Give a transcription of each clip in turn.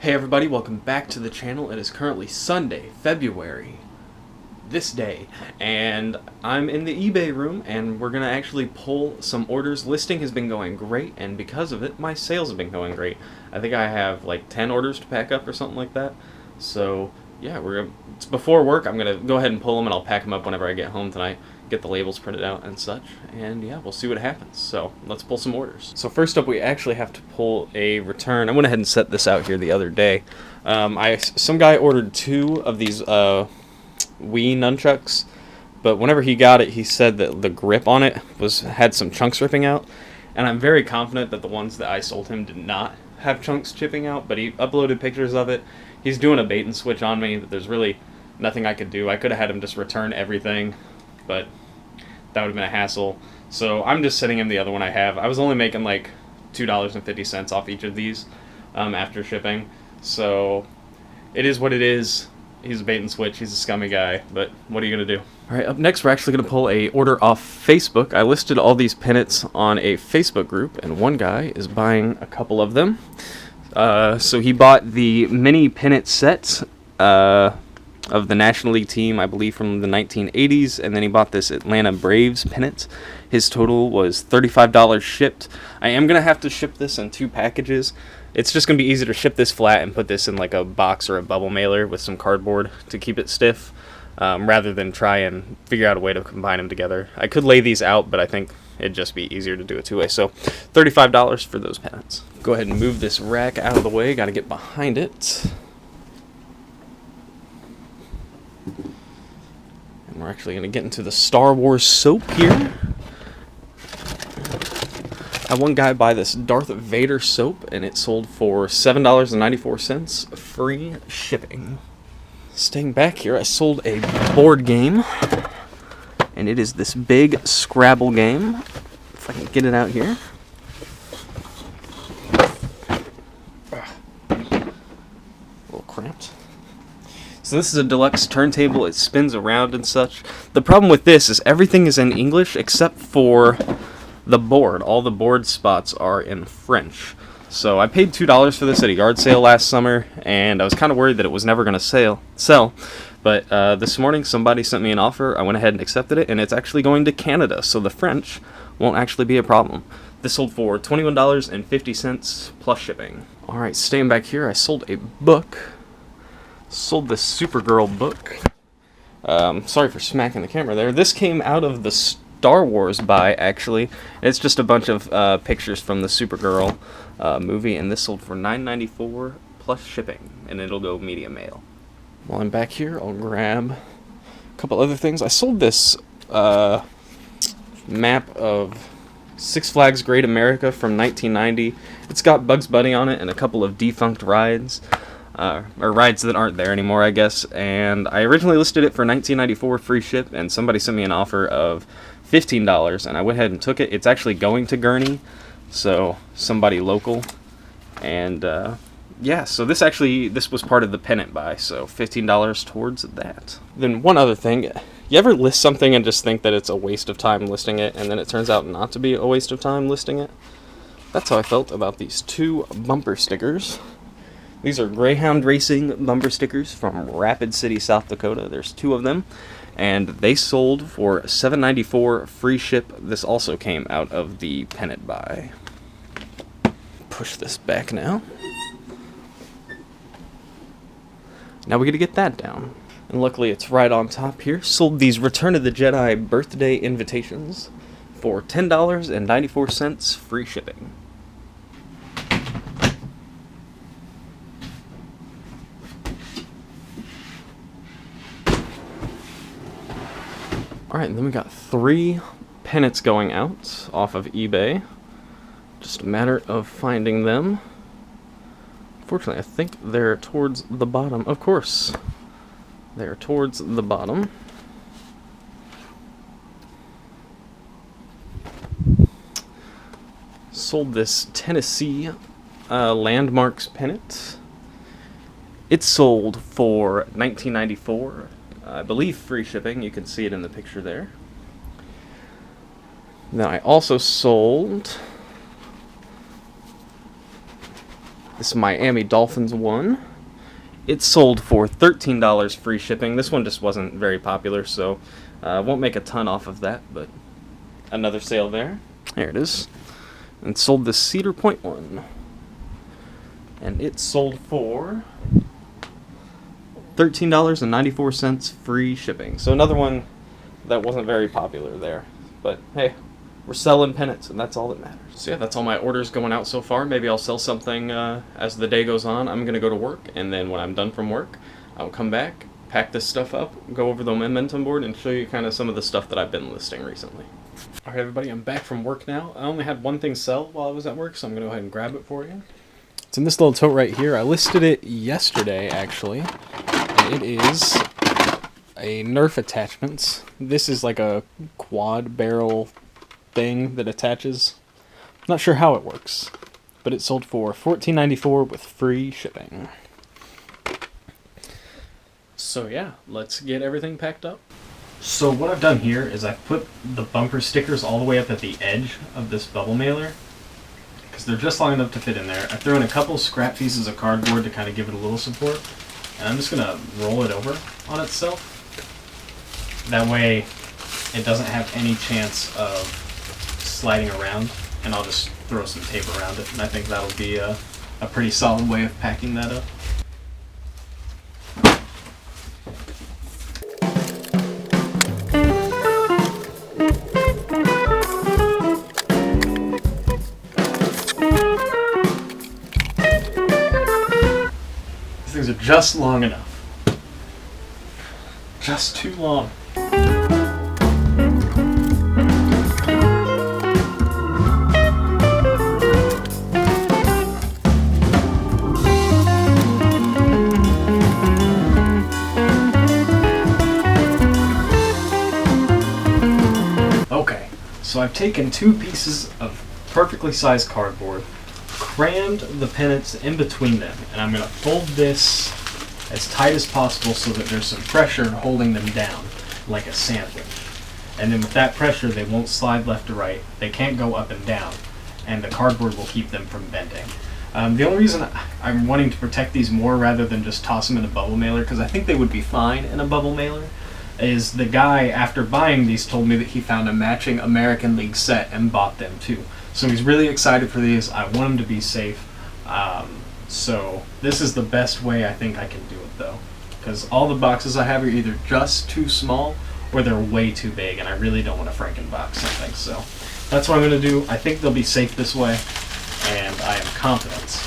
Hey everybody, welcome back to the channel. It is currently Sunday, February, this day, and I'm in the eBay room and we're going to actually pull some orders. Listing has been going great, and because of it, my sales have been going great. I think I have like 10 orders to pack up or something like that. So yeah, it's before work. I'm going to go ahead and pull them, and I'll pack them up whenever I get home tonight, get the labels printed out and such, and yeah, we'll see what happens. So let's pull some orders. So first up, we actually have to pull a return. I went ahead and set this out here the other day. Some guy ordered 2 of these Wii nunchucks, but whenever he got it, he said that the grip on it had some chunks ripping out, and I'm very confident that the ones that I sold him did not have chunks chipping out, but he uploaded pictures of it. He's doing a bait and switch on me, but there's really nothing I could do. I could have had him just return everything, but that would have been a hassle. So I'm just sending him the other one I have. I was only making like $2.50 off each of these after shipping. So it is what it is. He's a bait and switch. He's a scummy guy, but what are you going to do? All right, up next, we're actually going to pull a order off Facebook. I listed all these pennants on a Facebook group, and one guy is buying a couple of them. So he bought the mini pennant set of the National League team, I believe from the 1980s, and then he bought this Atlanta Braves pennant. His total was $35 shipped. I am going to have to ship this in 2 packages. It's just going to be easier to ship this flat and put this in like a box or a bubble mailer with some cardboard to keep it stiff, rather than try and figure out a way to combine them together. I could lay these out, but I think it'd just be easier to do it 2-way. So $35 for those pennants. Go ahead and move this rack out of the way. Got to get behind it. And we're actually going to get into the Star Wars soap here. I had one guy buy this Darth Vader soap, and it sold for $7.94, free shipping. Staying back here, I sold a board game, and it is this big Scrabble game. If I can get it out here. A little cramped. So this is a deluxe turntable. It spins around and such. The problem with this is everything is in English except for the board. All the board spots are in French. So I paid $2 for this at a yard sale last summer, and I was kind of worried that it was never going to sell. But this morning somebody sent me an offer. I went ahead and accepted it, and it's actually going to Canada, so the French won't actually be a problem. This sold for $21.50 plus shipping. Alright, staying back here, I sold a book. Sold this Supergirl book. Sorry for smacking the camera there. This came out of the Star Wars buy, actually. It's just a bunch of pictures from the Supergirl movie, and this sold for $9.94 plus shipping, and it'll go medium mail. While I'm back here, I'll grab a couple other things. I sold this map of Six Flags Great America from 1990. It's got Bugs Bunny on it and a couple of defunct rides. Or rides that aren't there anymore, I guess. And I originally listed it for $19.94 free ship, and somebody sent me an offer of $15, and I went ahead and took it. It's actually going to Gurney, so somebody local. And yeah, so this was part of the pennant buy, so $15 towards that. Then one other thing, you ever list something and just think that it's a waste of time listing it, and then it turns out not to be a waste of time listing it? That's how I felt about these 2 bumper stickers. These are Greyhound Racing bumper stickers from Rapid City, South Dakota. There's 2 of them, and they sold for $7.94 free ship. This also came out of the pennant buy. Push this back now. Now we got to get that down. And luckily it's right on top here. Sold these Return of the Jedi birthday invitations for $10.94 free shipping. Alright, and then we got 3 pennants going out off of eBay. Just a matter of finding them. Fortunately, I think they're towards the bottom. Of course, they're towards the bottom. Sold this Tennessee Landmarks pennant. It sold for $19.94. I believe free shipping. You can see it in the picture there. Then I also sold this Miami Dolphins one. It sold for $13 free shipping. This one just wasn't very popular, so won't make a ton off of that, but another sale there. There it is. And sold the Cedar Point one. And it sold for $13.94 free shipping. So another one that wasn't very popular there. But hey, we're selling pennants, and that's all that matters. So yeah, that's all my orders going out so far. Maybe I'll sell something as the day goes on. I'm going to go to work, and then when I'm done from work, I'll come back, pack this stuff up, go over the momentum board, and show you kind of some of the stuff that I've been listing recently. Alright everybody, I'm back from work now. I only had one thing sell while I was at work, so I'm going to go ahead and grab it for you. It's in this little tote right here. I listed it yesterday, actually. And it is a Nerf attachments. This is like a quad barrel thing that attaches. Not sure how it works, but it sold for $14.94 with free shipping. So yeah, let's get everything packed up. So what I've done here is I've put the bumper stickers all the way up at the edge of this bubble mailer, because they're just long enough to fit in there. I threw in a couple scrap pieces of cardboard to kind of give it a little support, and I'm just going to roll it over on itself. That way it doesn't have any chance of sliding around, and I'll just throw some tape around it, and I think that'll be a pretty solid way of packing that up. These things are just long enough. Just too long. So I've taken two pieces of perfectly sized cardboard, crammed the pennants in between them, and I'm going to fold this as tight as possible so that there's some pressure holding them down, like a sandwich. And then with that pressure, they won't slide left to right, they can't go up and down, and the cardboard will keep them from bending. The only reason I'm wanting to protect these more rather than just toss them in a bubble mailer, because I think they would be fine in a bubble mailer, is the guy, after buying these, told me that he found a matching American League set and bought them too. So he's really excited for these. I want them to be safe. So this is the best way I think I can do it though, because all the boxes I have are either just too small or they're way too big, and I really don't want to Frankenbox something. So that's what I'm going to do. I think they'll be safe this way, and I am confident.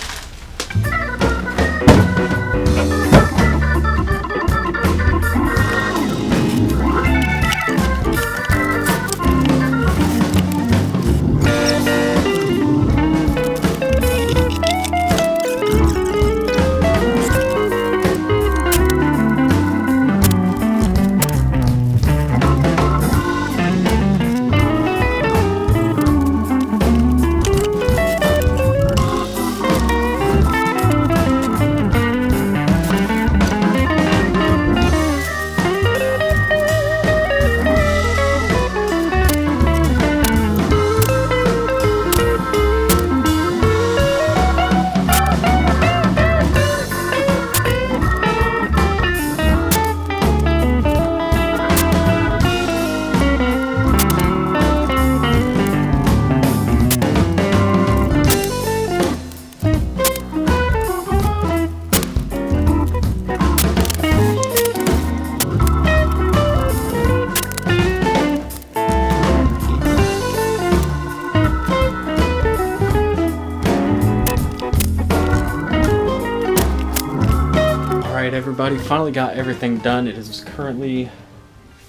Everybody, finally got everything done. It is currently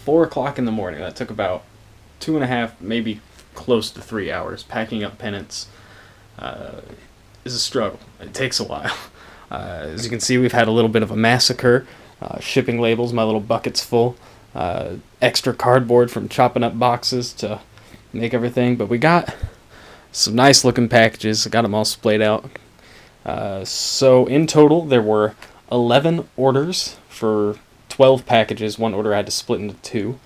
4 o'clock in the morning. That took about 2.5, maybe close to 3 hours. Packing up pennants is a struggle. It takes a while. As you can see, we've had a little bit of a massacre. Shipping labels, my little bucket's full. Extra cardboard from chopping up boxes to make everything. But we got some nice looking packages. I got them all splayed out. So in total, there were 11 orders for 12 packages. One order I had to split into two.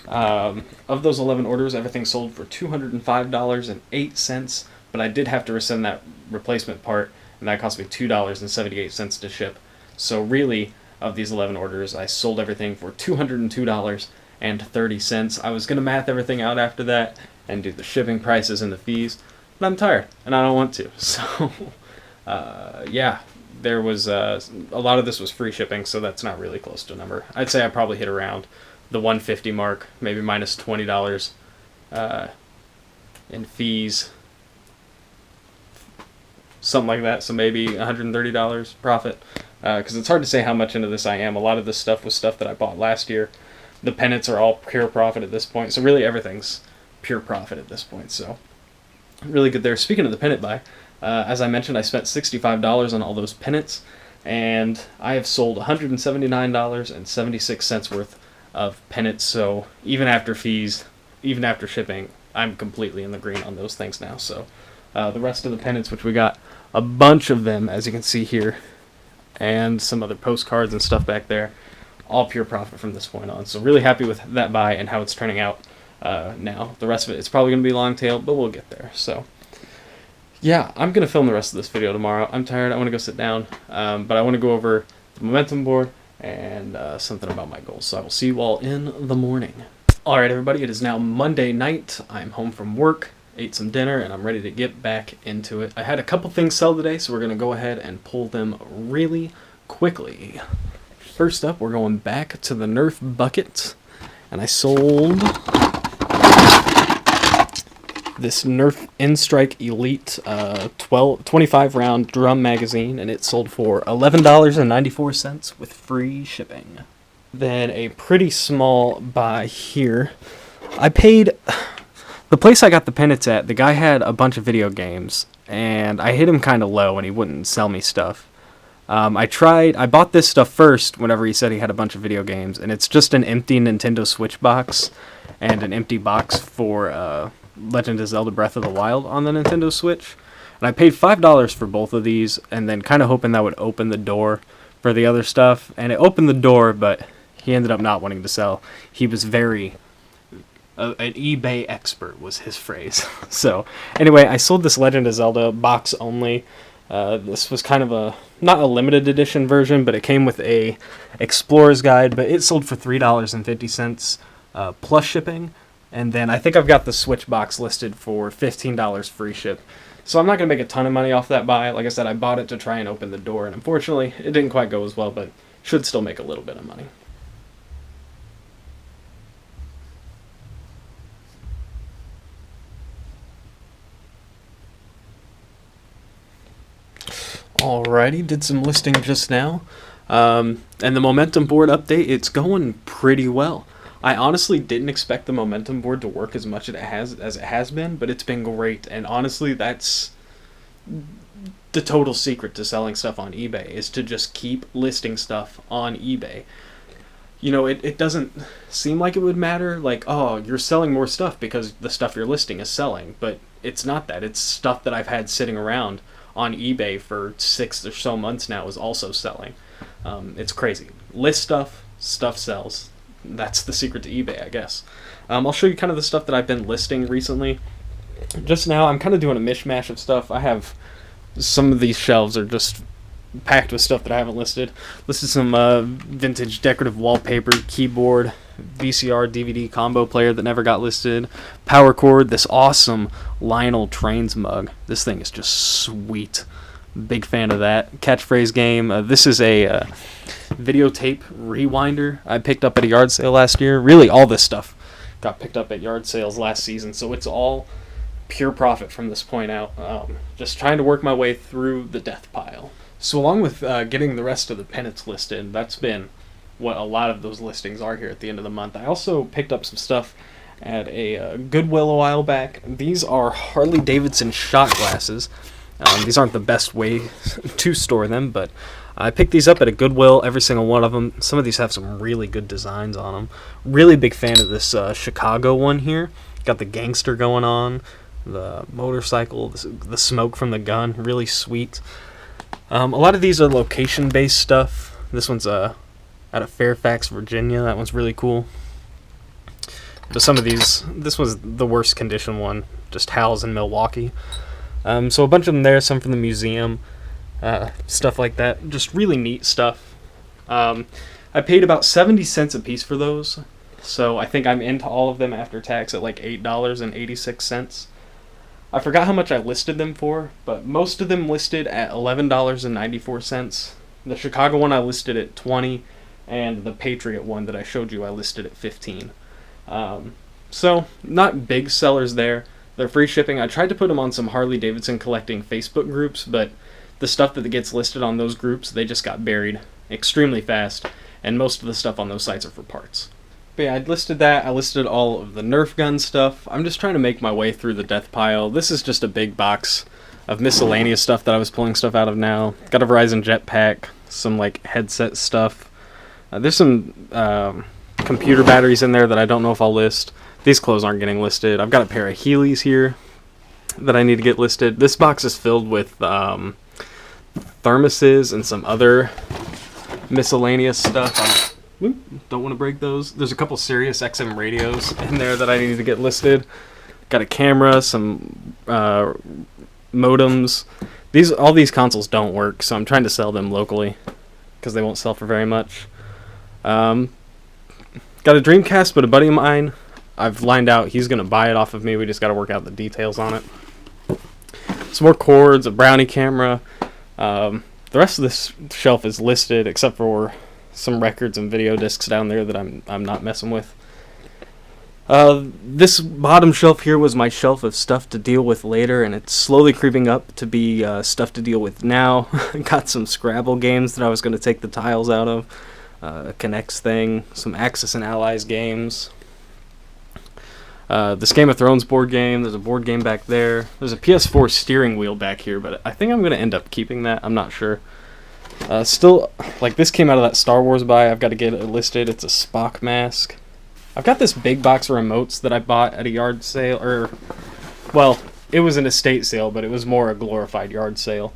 Of those 11 orders, everything sold for $205.08, but I did have to resend that replacement part and that cost me $2.78 to ship. So really, of these 11 orders, I sold everything for $202.30. I was going to math everything out after that and do the shipping prices and the fees, but I'm tired, and I don't want to. So, yeah, there was a lot of this was free shipping, so that's not really close to a number. I'd say I probably hit around the $150 mark, maybe minus $20 in fees, something like that. So maybe $130 profit, because it's hard to say how much into this I am. A lot of this stuff was stuff that I bought last year. The pennants are all pure profit at this point, so really everything's pure profit at this point. So really good there. Speaking of the pennant buy, as I mentioned, I spent $65 on all those pennants, and I have sold $179.76 worth of pennants. So even after fees, even after shipping, I'm completely in the green on those things now. So the rest of the pennants, which we got a bunch of them, as you can see here, and some other postcards and stuff back there, all pure profit from this point on. So really happy with that buy and how it's turning out now. The rest of it, it's probably going to be long tail, but we'll get there. So yeah, I'm going to film the rest of this video tomorrow. I'm tired. I want to go sit down, but I want to go over the momentum board and something about my goals. So I will see you all in the morning. All right, everybody, it is now Monday night. I'm home from work, ate some dinner, and I'm ready to get back into it. I had a couple things sell today, so we're going to go ahead and pull them really quickly. First up, we're going back to the Nerf bucket, and I sold this Nerf N-Strike Elite 25 round drum magazine, and it sold for $11.94 with free shipping. Then a pretty small buy here. I paid, the place I got the pennants at, the guy had a bunch of video games, and I hit him kind of low and he wouldn't sell me stuff. I bought this stuff first whenever he said he had a bunch of video games, and it's just an empty Nintendo Switch box and an empty box for Legend of Zelda Breath of the Wild on the Nintendo Switch. And I paid $5 for both of these, and then kind of hoping that would open the door for the other stuff. And it opened the door, but he ended up not wanting to sell. He was very... an eBay expert was his phrase. So, anyway, I sold this Legend of Zelda box only. This was kind of not a limited edition version, but it came with a Explorer's Guide, but it sold for $3.50 plus shipping. And then I think I've got the Switch box listed for $15 free ship. So I'm not going to make a ton of money off that buy. Like I said, I bought it to try and open the door, and unfortunately, it didn't quite go as well, but should still make a little bit of money. Alrighty, did some listing just now. And the momentum board update, it's going pretty well. I honestly didn't expect the momentum board to work as much as it has been, but it's been great. And honestly, that's the total secret to selling stuff on eBay, is to just keep listing stuff on eBay. You know, it doesn't seem like it would matter, like, oh, you're selling more stuff because the stuff you're listing is selling, but it's not that. It's stuff that I've had sitting around on eBay for 6 or so months now is also selling. It's crazy. List stuff, stuff sells. That's the secret to eBay, I guess. I'll show you kind of the stuff that I've been listing recently. Just now, I'm kind of doing a mishmash of stuff. I have some of these shelves are just packed with stuff that I haven't listed. Listed some vintage decorative wallpaper, keyboard, VCR DVD combo player that never got listed, power cord, this awesome Lionel Trains mug. This thing is just sweet. Big fan of that. Catchphrase game. This is a videotape rewinder I picked up at a yard sale last year. Really, all this stuff got picked up at yard sales last season, so it's all pure profit from this point out. Just trying to work my way through the death pile. So along with getting the rest of the pennants listed, that's been what a lot of those listings are here at the end of the month. I also picked up some stuff at a Goodwill a while back. These are Harley Davidson shot glasses. These aren't the best way to store them, but I picked these up at a Goodwill, every single one of them. Some of these have some really good designs on them. Really big fan of this Chicago one here. Got the gangster going on, the motorcycle, the smoke from the gun, really sweet. A lot of these are location-based stuff. This one's out of Fairfax, Virginia. That one's really cool. But some of these, this was the worst condition one, just Hal's in Milwaukee. So a bunch of them there, some from the museum. stuff like that. Just really neat stuff. I paid about 70 cents a piece for those, so I think I'm into all of them after tax at like $8.86. I forgot how much I listed them for, but most of them listed at $11.94. The Chicago one I listed at 20, and the Patriot one that I showed you I listed at 15. So not big sellers there. They're free shipping. I tried to put them on some Harley Davidson collecting Facebook groups, but the stuff that gets listed on those groups, they just got buried extremely fast, and most of the stuff on those sites are for parts. But yeah, I listed that. I listed all of the Nerf gun stuff. I'm just trying to make my way through the death pile. This is just a big box of miscellaneous stuff that I was pulling stuff out of now. Got a Verizon jetpack, some like headset stuff. There's some computer batteries in there that I don't know if I'll list. These clothes aren't getting listed. I've got a pair of Heelys here that I need to get listed. This box is filled with thermoses and some other miscellaneous stuff. Don't want to break those. There's a couple Sirius XM radios in there that I need to get listed. Got a camera, some modems. All these consoles don't work, so I'm trying to sell them locally because they won't sell for very much. Got a Dreamcast, but a buddy of mine, I've lined out, he's going to buy it off of me. We just got to work out the details on it. Some more cords, a Brownie camera. The rest of this shelf is listed except for some records and video discs down there that I'm not messing with. This bottom shelf here was my shelf of stuff to deal with later, and it's slowly creeping up to be stuff to deal with now. Got some Scrabble games that I was going to take the tiles out of. A Connects thing, some Axis and Allies games. This Game of Thrones board game, there's a board game back there. There's a PS4 steering wheel back here, but I think I'm going to end up keeping that. I'm not sure. Still, like, this came out of that Star Wars buy. I've got to get it listed. It's a Spock mask. I've got this big box of remotes that I bought at a yard sale, or, well, it was an estate sale, but it was more a glorified yard sale.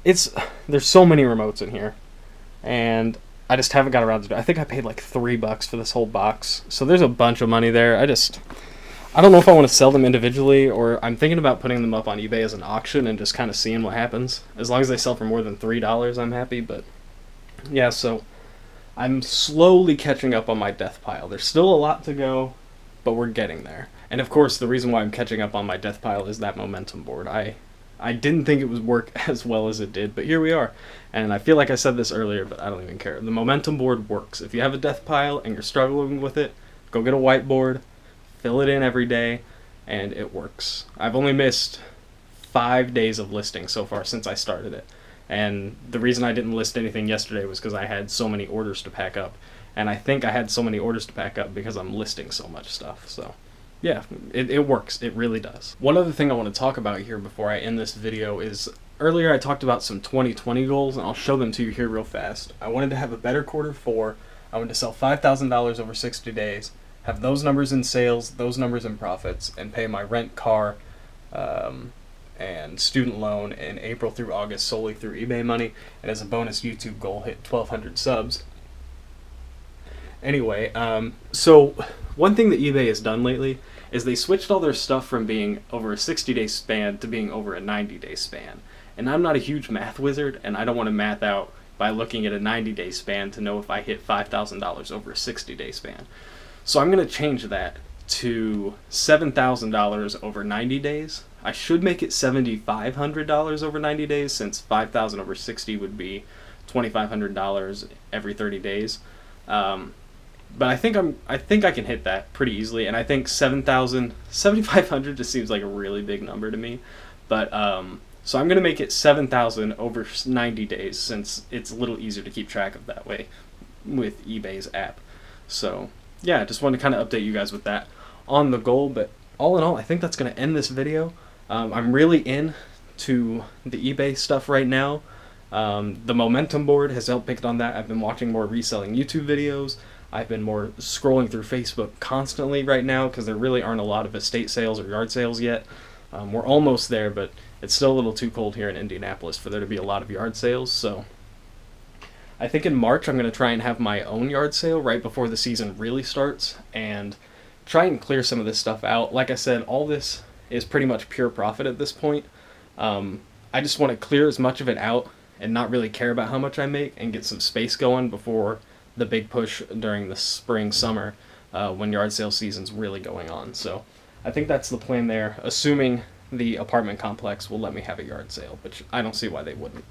There's so many remotes in here, and I just haven't got around to it. I think I paid like $3 for this whole box, so there's a bunch of money there. I don't know if I want to sell them individually, or I'm thinking about putting them up on eBay as an auction and just kind of seeing what happens. As long as they sell for more than $3, I'm happy, but yeah, so I'm slowly catching up on my death pile. There's still a lot to go, but we're getting there. And of course, the reason why I'm catching up on my death pile is that momentum board. I didn't think it would work as well as it did, but here we are. And I feel like I said this earlier, but I don't even care. The momentum board works. If you have a death pile and you're struggling with it, go get a whiteboard, fill it in every day, and it works. I've only missed 5 days of listing so far since I started it. And the reason I didn't list anything yesterday was because I had so many orders to pack up. And I think I had so many orders to pack up because I'm listing so much stuff. So yeah, it works. It really does. One other thing I want to talk about here before I end this video is, earlier I talked about some 2020 goals, and I'll show them to you here real fast. I wanted to have a better Q4. I wanted to sell $5,000 over 60 days, have those numbers in sales, those numbers in profits, and pay my rent, car, and student loan in April through August solely through eBay money, and as a bonus YouTube goal, hit 1,200 subs. Anyway, so one thing that eBay has done lately is they switched all their stuff from being over a 60-day span to being over a 90-day span. And I'm not a huge math wizard, and I don't want to math out by looking at a 90-day span to know if I hit $5,000 over a 60-day span. So I'm going to change that to $7,000 over 90 days. I should make it $7,500 over 90 days, since $5,000 over 60 would be $2,500 every 30 days. But I think I can hit that pretty easily, and I think $7,500 just seems like a really big number to me. But so I'm gonna make it $7,000 over 90 days, since it's a little easier to keep track of that way with eBay's app. So yeah, just wanted to kind of update you guys with that on the goal. But all in all, I think that's gonna end this video. I'm really into the eBay stuff right now. The momentum board has helped pick on that. I've been watching more reselling YouTube videos. I've been more scrolling through Facebook constantly right now because there really aren't a lot of estate sales or yard sales yet. We're almost there, but it's still a little too cold here in Indianapolis for there to be a lot of yard sales. So I think in March I'm going to try and have my own yard sale right before the season really starts and try and clear some of this stuff out. Like I said, all this is pretty much pure profit at this point. I just want to clear as much of it out and not really care about how much I make and get some space going before the big push during the spring, summer, when yard sale season's really going on. So I think that's the plan there, assuming the apartment complex will let me have a yard sale, which I don't see why they wouldn't.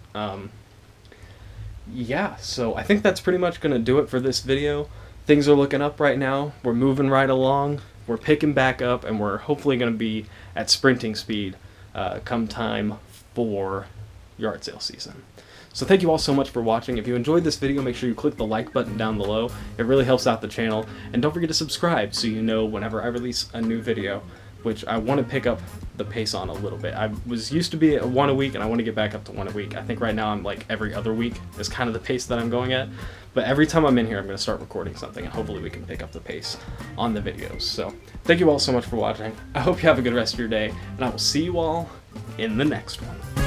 Yeah, so I think that's pretty much going to do it for this video. Things are looking up right now. We're moving right along. We're picking back up, and we're hopefully going to be at sprinting speed come time for yard sale season. So thank you all so much for watching. If you enjoyed this video, make sure you click the like button down below. It really helps out the channel. And don't forget to subscribe so you know whenever I release a new video, which I want to pick up the pace on a little bit. I was used to be at 1 a week, and I want to get back up to 1 a week. I think right now I'm like every other week is kind of the pace that I'm going at. But every time I'm in here, I'm going to start recording something, and hopefully we can pick up the pace on the videos. So thank you all so much for watching. I hope you have a good rest of your day, and I will see you all in the next one.